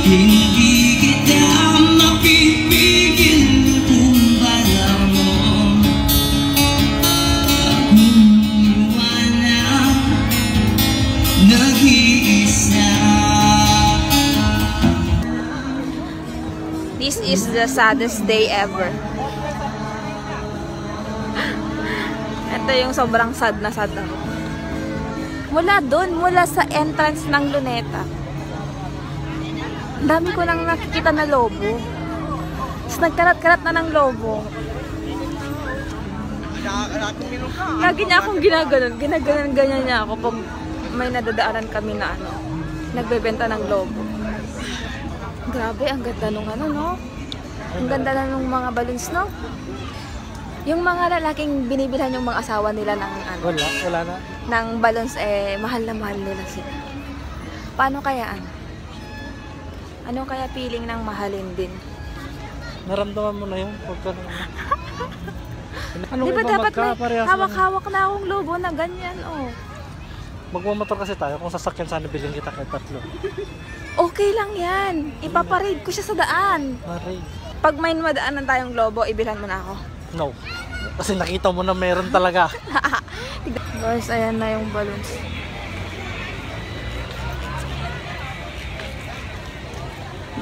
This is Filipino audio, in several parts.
Hindi kita mapipigil kung bala mo akong iwanan nag-iisa. This is the saddest day ever. Ito yung sobrang sad na sad ako. Mula doon, mula sa entrance ng Luneta, dami ko nang nakikita na lobo. Tapos nagkarat-karat na ng lobo. Lagi niya akong ginaganon. Ginaganon-ganyan niya ako pag may nadadaanan kami na nagbebenta ng lobo. Grabe, ang ganda nung no? Ang ganda na nung mga balloons, no? Yung mga lalaking binibilhan yung mga asawa nila ng wala na. Ng balloons, mahal na mahal nila sila. Paano kaya ano kaya feeling ng mahalin din? Naramdaman mo na yun? Ano diba dapat may hawak-hawak na akong lobo na ganyan, Magmamotor kasi tayo, kung sasakyan sana bilhin kita kahit 3. Okay lang yan. Ipaparade ko siya sa daan. Parade. Pag may madaanan tayong lobo, ibilhan mo na ako. No. Kasi nakita mo na meron talaga. Guys, ayan na yung balloons.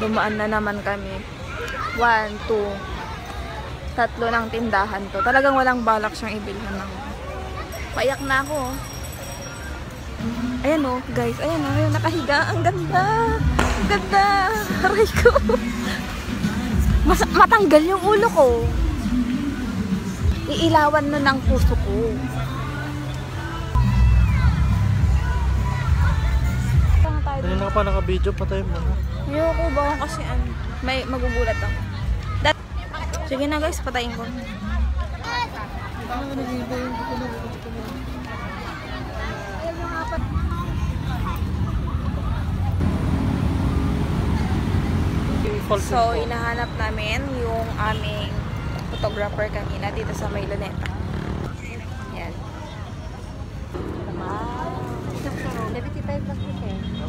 Dumaan na naman kami. 1, 2, 3 ng tindahan to. Talagang walang balak siyang ibilhan ako. Payak na ako. Ayan guys. Ayan ayan, nakahiga. Ang ganda. Ang ganda. Aray ko. Matanggal yung ulo ko. Iilawan na ng puso ko. Hindi na ka pa naka-video, patay mo. Ayoko ba kasi may magugulat ako. Sige na guys, patayin ko. So, hinahanap namin yung aming photographer kanina dito sa may Luneta. Yan.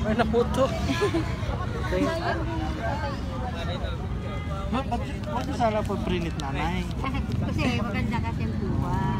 May naputo. Ba't sana po prinit nanay? Kasi maganda kasi ang buwan.